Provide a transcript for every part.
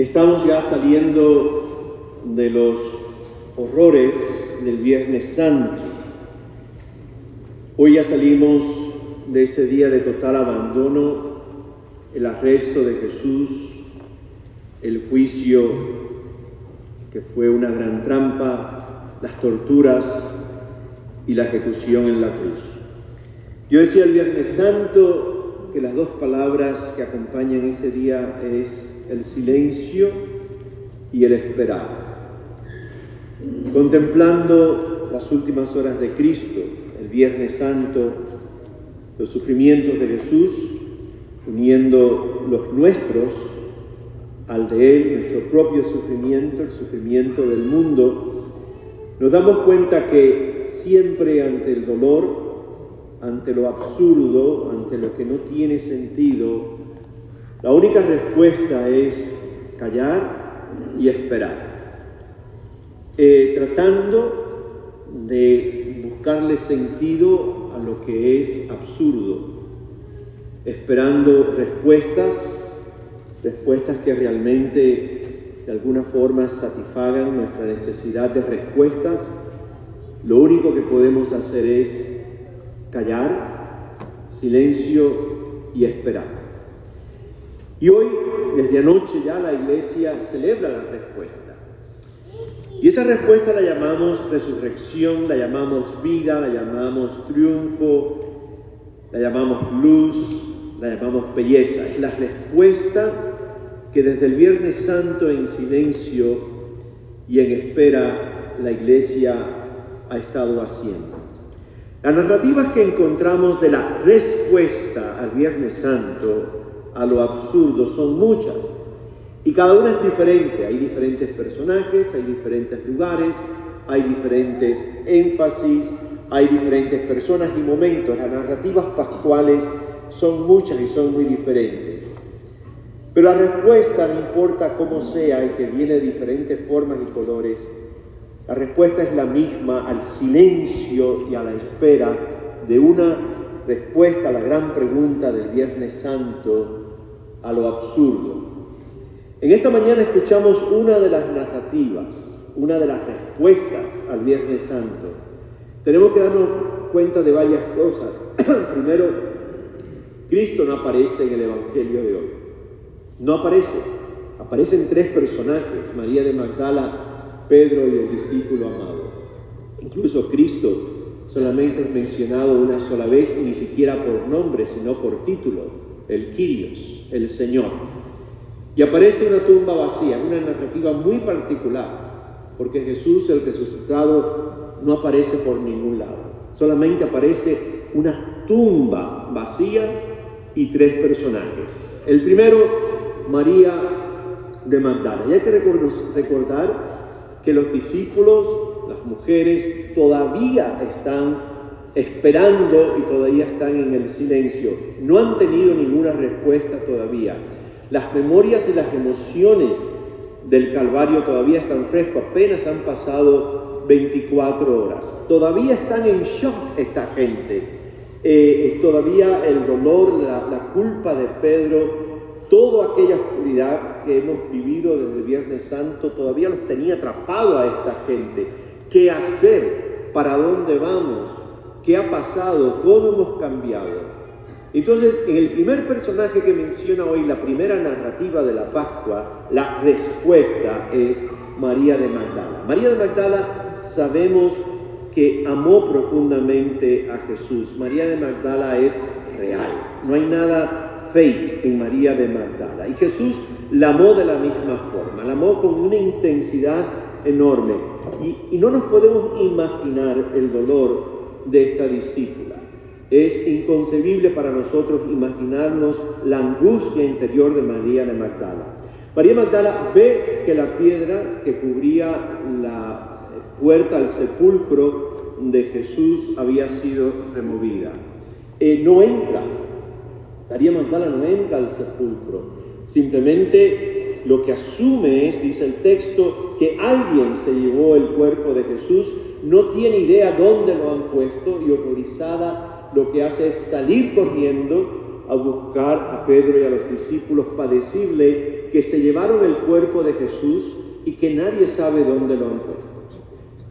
Estamos ya saliendo de los horrores del Viernes Santo. Hoy ya salimos de ese día de total abandono, el arresto de Jesús, el juicio que fue una gran trampa, las torturas y la ejecución en la cruz. Yo decía el Viernes Santo que las dos palabras que acompañan ese día es el silencio y el esperar. Contemplando las últimas horas de Cristo, el Viernes Santo, los sufrimientos de Jesús, uniendo los nuestros al de Él, nuestro propio sufrimiento, el sufrimiento del mundo, nos damos cuenta que siempre ante el dolor, ante lo absurdo, ante lo que no tiene sentido, la única respuesta es callar y esperar, tratando de buscarle sentido a lo que es absurdo, esperando respuestas que realmente de alguna forma satisfagan nuestra necesidad de respuestas. Lo único que podemos hacer es callar, silencio y esperar. Y hoy, desde anoche ya, la Iglesia celebra la respuesta. Y esa respuesta la llamamos resurrección, la llamamos vida, la llamamos triunfo, la llamamos luz, la llamamos belleza. Es la respuesta que desde el Viernes Santo en silencio y en espera la Iglesia ha estado haciendo. Las narrativas que encontramos de la respuesta al Viernes Santo, a lo absurdo, son muchas. Y cada una es diferente. Hay diferentes personajes, hay diferentes lugares, hay diferentes énfasis, hay diferentes personas y momentos. Las narrativas pascuales son muchas y son muy diferentes. Pero la respuesta, no importa cómo sea y que viene de diferentes formas y colores, la respuesta es la misma al silencio y a la espera de una respuesta a la gran pregunta del Viernes Santo, a lo absurdo. En esta mañana escuchamos una de las narrativas, una de las respuestas al Viernes Santo. Tenemos que darnos cuenta de varias cosas. Primero, Cristo no aparece en el Evangelio de hoy. No aparece. Aparecen tres personajes: María de Magdala, Pedro y el discípulo amado. Incluso Cristo solamente es mencionado una sola vez, y ni siquiera por nombre, sino por título: el Kyrios, el Señor. Y aparece una tumba vacía, una narrativa muy particular, porque Jesús, el resucitado, no aparece por ningún lado. Solamente aparece una tumba vacía y tres personajes. El primero, María de Magdala. Y hay que recordar que los discípulos, las mujeres, todavía están esperando y todavía están en el silencio. No han tenido ninguna respuesta todavía. Las memorias y las emociones del Calvario todavía están frescos. Apenas han pasado 24 horas. Todavía están en shock esta gente. Todavía el dolor, la culpa de Pedro, toda aquella oscuridad que hemos vivido desde el Viernes Santo todavía los tenía atrapado a esta gente. ¿Qué hacer? ¿Para dónde vamos? ¿Qué ha pasado? ¿Cómo hemos cambiado? Entonces, en el primer personaje que menciona hoy, la primera narrativa de la Pascua, la respuesta es María de Magdala. María de Magdala sabemos que amó profundamente a Jesús. María de Magdala es real. No hay nada fake en María de Magdala. Y Jesús la amó de la misma forma. La amó con una intensidad enorme. Y no nos podemos imaginar el dolor de esta discípula. Es inconcebible para nosotros imaginarnos la angustia interior de María de Magdala. María Magdala ve que la piedra que cubría la puerta al sepulcro de Jesús había sido removida. No entra. María Magdala no entra al sepulcro. Simplemente lo que asume es, dice el texto, que alguien se llevó el cuerpo de Jesús. No tiene idea dónde lo han puesto y horrorizada lo que hace es salir corriendo a buscar a Pedro y a los discípulos para decirle que se llevaron el cuerpo de Jesús y que nadie sabe dónde lo han puesto.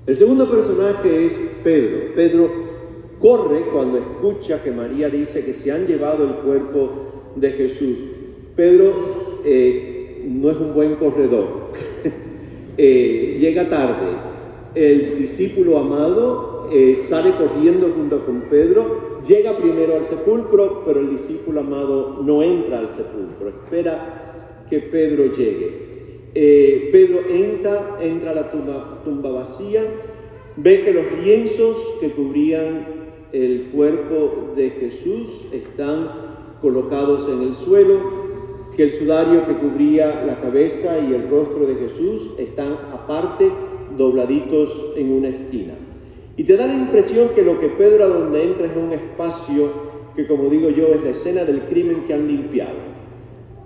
El segundo personaje es Pedro. Pedro corre cuando escucha que María dice que se han llevado el cuerpo de Jesús. Pedro no es un buen corredor, llega tarde. El discípulo amado sale corriendo junto con Pedro, llega primero al sepulcro, pero el discípulo amado no entra al sepulcro, espera que Pedro llegue. Pedro entra a la tumba vacía, ve que los lienzos que cubrían el cuerpo de Jesús están colocados en el suelo, que el sudario que cubría la cabeza y el rostro de Jesús están aparte, dobladitos en una esquina. Y te da la impresión que lo que Pedro a donde entra es un espacio que, como digo yo, es la escena del crimen que han limpiado.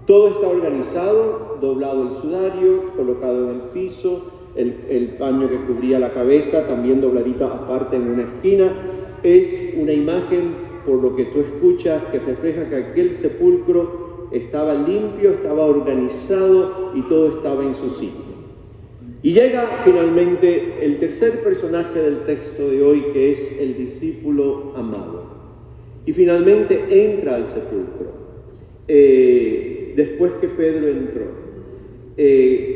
Todo está organizado, doblado el sudario, colocado en el piso, el paño que cubría la cabeza también dobladito aparte en una esquina. Es una imagen, por lo que tú escuchas, que refleja que aquel sepulcro estaba limpio, estaba organizado y todo estaba en su sitio. Y llega finalmente el tercer personaje del texto de hoy, que es el discípulo amado. Y finalmente entra al sepulcro. Después que Pedro entró.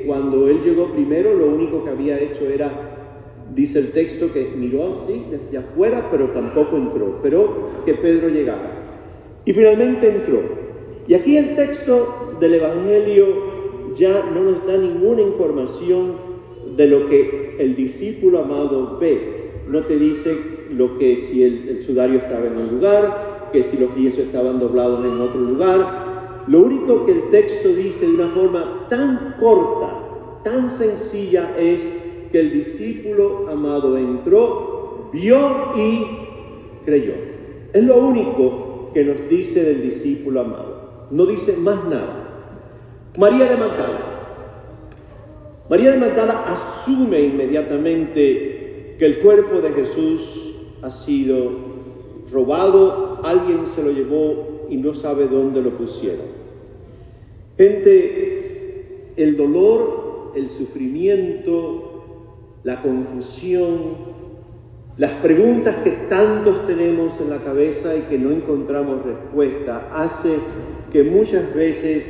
Cuando él llegó primero, lo único que había hecho era, dice el texto, que miró así desde afuera, pero tampoco entró. Esperó que Pedro llegara. Y finalmente entró. Y aquí el texto del Evangelio ya no nos da ninguna información de lo que el discípulo amado ve. No te dice lo que si el sudario estaba en un lugar, que si los lienzos estaban doblados en otro lugar. Lo único que el texto dice de una forma tan corta, tan sencilla, es que el discípulo amado entró, vio y creyó. Es lo único que nos dice del discípulo amado. No dice más nada. María de Magdala. María de Magdala asume inmediatamente que el cuerpo de Jesús ha sido robado, alguien se lo llevó y no sabe dónde lo pusieron. Gente, el dolor, el sufrimiento, la confusión, las preguntas que tantos tenemos en la cabeza y que no encontramos respuesta, hace que muchas veces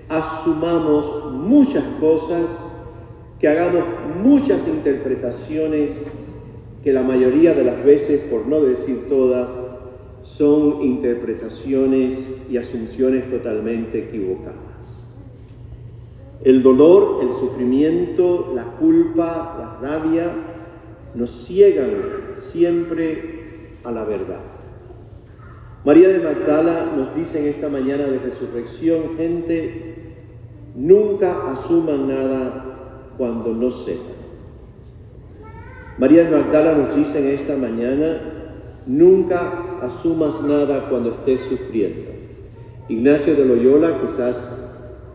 asumamos muchas cosas, que hagamos muchas interpretaciones, que la mayoría de las veces, por no decir todas, son interpretaciones y asunciones totalmente equivocadas. El dolor, el sufrimiento, la culpa, la rabia, nos ciegan siempre a la verdad. María de Magdala nos dice en esta mañana de resurrección, gente, nunca asuman nada cuando no sepan. María de Magdala nos dice en esta mañana, nunca asumas nada cuando estés sufriendo. Ignacio de Loyola, quizás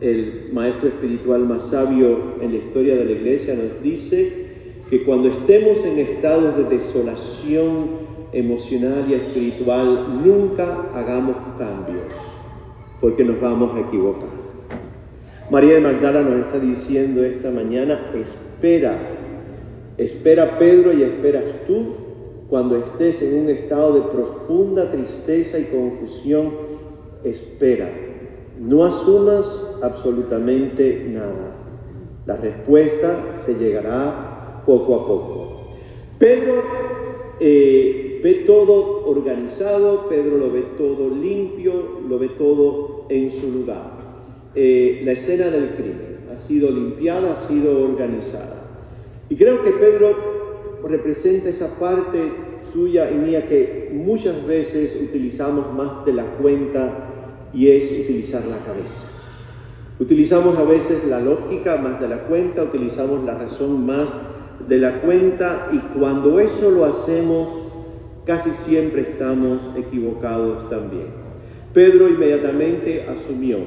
el maestro espiritual más sabio en la historia de la Iglesia, nos dice que cuando estemos en estados de desolación emocional y espiritual, nunca hagamos cambios, porque nos vamos a equivocar. María de Magdala nos está diciendo esta mañana, espera Pedro y esperas tú cuando estés en un estado de profunda tristeza y confusión, espera. No asumas absolutamente nada. La respuesta te llegará poco a poco. Pedro ve todo organizado, Pedro lo ve todo limpio, lo ve todo en su lugar. La escena del crimen ha sido limpiada, ha sido organizada. Y creo que Pedro representa esa parte tuya y mía que muchas veces utilizamos más de la cuenta, y es utilizar la cabeza. Utilizamos a veces la lógica más de la cuenta, utilizamos la razón más de la cuenta, y cuando eso lo hacemos, casi siempre estamos equivocados también. Pedro inmediatamente asumió,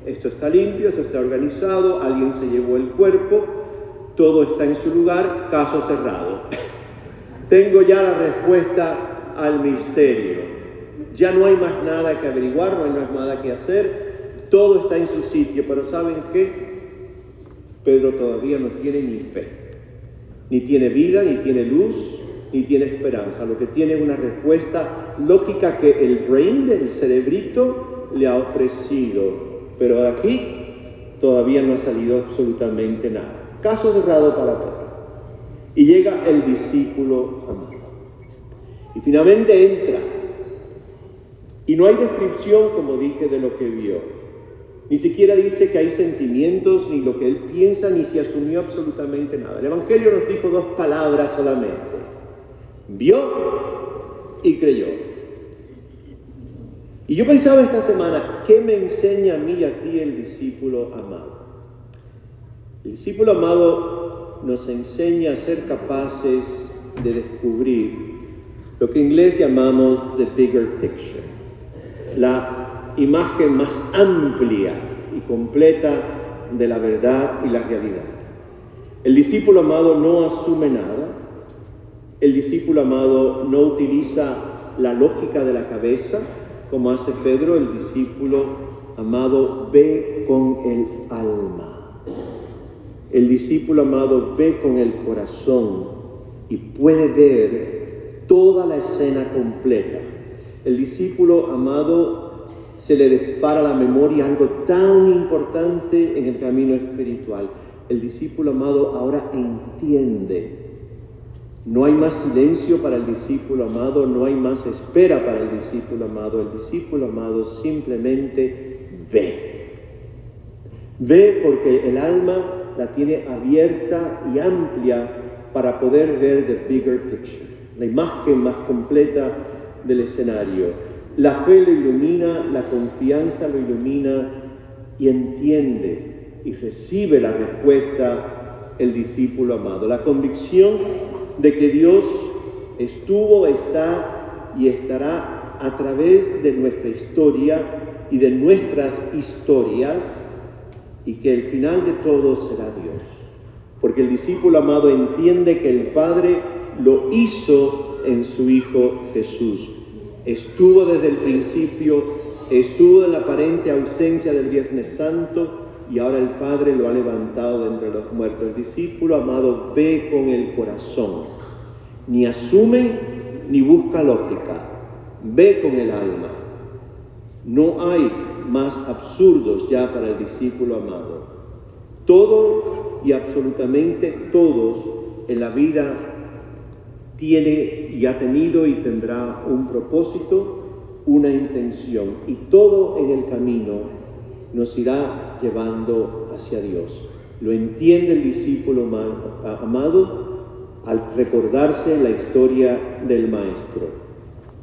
esto está limpio, esto está organizado, alguien se llevó el cuerpo, todo está en su lugar, caso cerrado. Tengo ya la respuesta al misterio. Ya no hay más nada que averiguar, no hay más nada que hacer, todo está en su sitio, pero ¿saben qué? Pedro todavía no tiene ni fe, ni tiene vida, ni tiene luz, ni tiene esperanza. Lo que tiene es una respuesta lógica que el brain, el cerebrito, le ha ofrecido. Pero de aquí todavía no ha salido absolutamente nada. Caso cerrado para Pedro. Y llega el discípulo amado. Y finalmente entra. Y no hay descripción, como dije, de lo que vio. Ni siquiera dice que hay sentimientos, ni lo que él piensa, ni se asumió absolutamente nada. El Evangelio nos dijo 2 palabras solamente. Vio y creyó. Y yo pensaba esta semana, ¿qué me enseña a mí y a ti el discípulo amado? El discípulo amado nos enseña a ser capaces de descubrir lo que en inglés llamamos the bigger picture, la imagen más amplia y completa de la verdad y la realidad. El discípulo amado no asume nada. El discípulo amado no utiliza la lógica de la cabeza, como hace Pedro. El discípulo amado ve con el alma. El discípulo amado ve con el corazón y puede ver toda la escena completa. El discípulo amado se le dispara a la memoria algo tan importante en el camino espiritual. El discípulo amado ahora entiende. No hay más silencio para el discípulo amado, no hay más espera para el discípulo amado. El discípulo amado simplemente ve. Ve porque el alma la tiene abierta y amplia para poder ver the bigger picture, la imagen más completa del escenario. La fe lo ilumina, la confianza lo ilumina y entiende y recibe la respuesta el discípulo amado. La convicción de que Dios estuvo, está y estará a través de nuestra historia y de nuestras historias, y que el final de todo será Dios. Porque el discípulo amado entiende que el Padre lo hizo en su Hijo Jesús. Estuvo desde el principio, estuvo en la aparente ausencia del Viernes Santo, y ahora el Padre lo ha levantado de entre los muertos. El discípulo amado ve con el corazón, ni asume ni busca lógica, ve con el alma. No hay más absurdos ya para el discípulo amado. Todo y absolutamente todos en la vida tiene y ha tenido y tendrá un propósito, una intención, y todo en el camino nos irá llevando hacia Dios. Lo entiende el discípulo amado al recordarse la historia del Maestro.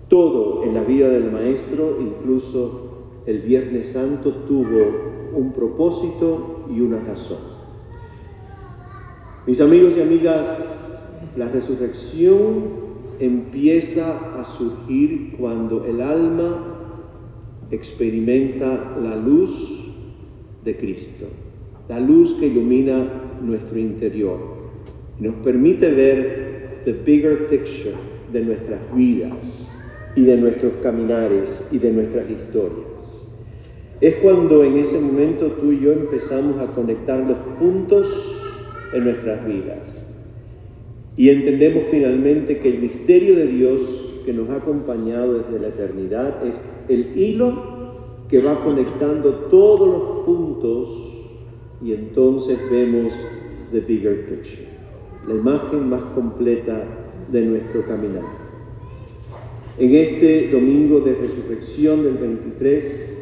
Todo en la vida del Maestro, incluso el Viernes Santo, tuvo un propósito y una razón. Mis amigos y amigas, la resurrección empieza a surgir cuando el alma experimenta la luz de Cristo, la luz que ilumina nuestro interior y nos permite ver the bigger picture de nuestras vidas y de nuestros caminares y de nuestras historias. Es cuando en ese momento tú y yo empezamos a conectar los puntos en nuestras vidas y entendemos finalmente que el misterio de Dios que nos ha acompañado desde la eternidad es el hilo que va conectando todos los puntos, y entonces vemos the bigger picture, la imagen más completa de nuestro caminar. En este domingo de resurrección del 23,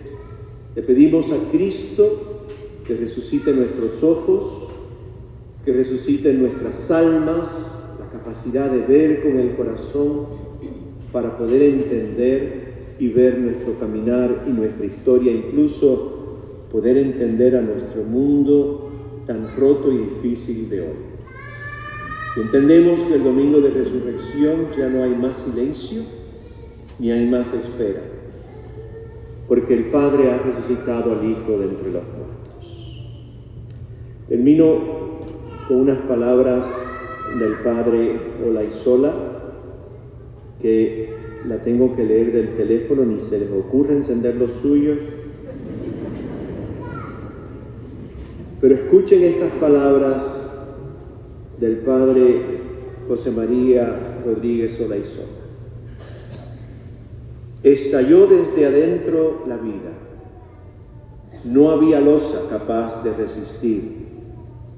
le pedimos a Cristo que resucite nuestros ojos, que resucite nuestras almas, la capacidad de ver con el corazón, para poder entender y ver nuestro caminar y nuestra historia, incluso poder entender a nuestro mundo tan roto y difícil de hoy. Y entendemos que el domingo de resurrección ya no hay más silencio, ni hay más espera, porque el Padre ha resucitado al Hijo de entre los muertos. Termino con unas palabras del Padre Olaizola, que la tengo que leer del teléfono, ni se les ocurre encender los suyos. Pero escuchen estas palabras del Padre José María Rodríguez Olaizola. Estalló desde adentro la vida. No había losa capaz de resistir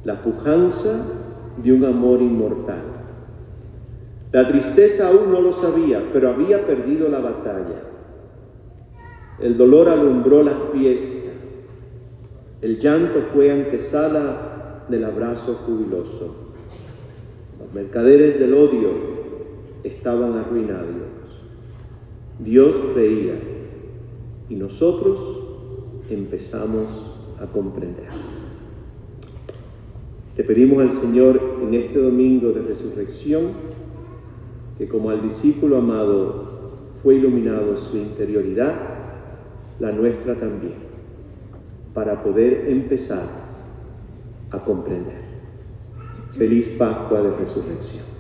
la pujanza de un amor inmortal. La tristeza aún no lo sabía, pero había perdido la batalla. El dolor alumbró la fiesta. El llanto fue antesala del abrazo jubiloso. Los mercaderes del odio estaban arruinados. Dios reía y nosotros empezamos a comprender. Le pedimos al Señor en este domingo de resurrección que, como al discípulo amado fue iluminado su interioridad, la nuestra también, para poder empezar a comprender. Feliz Pascua de Resurrección.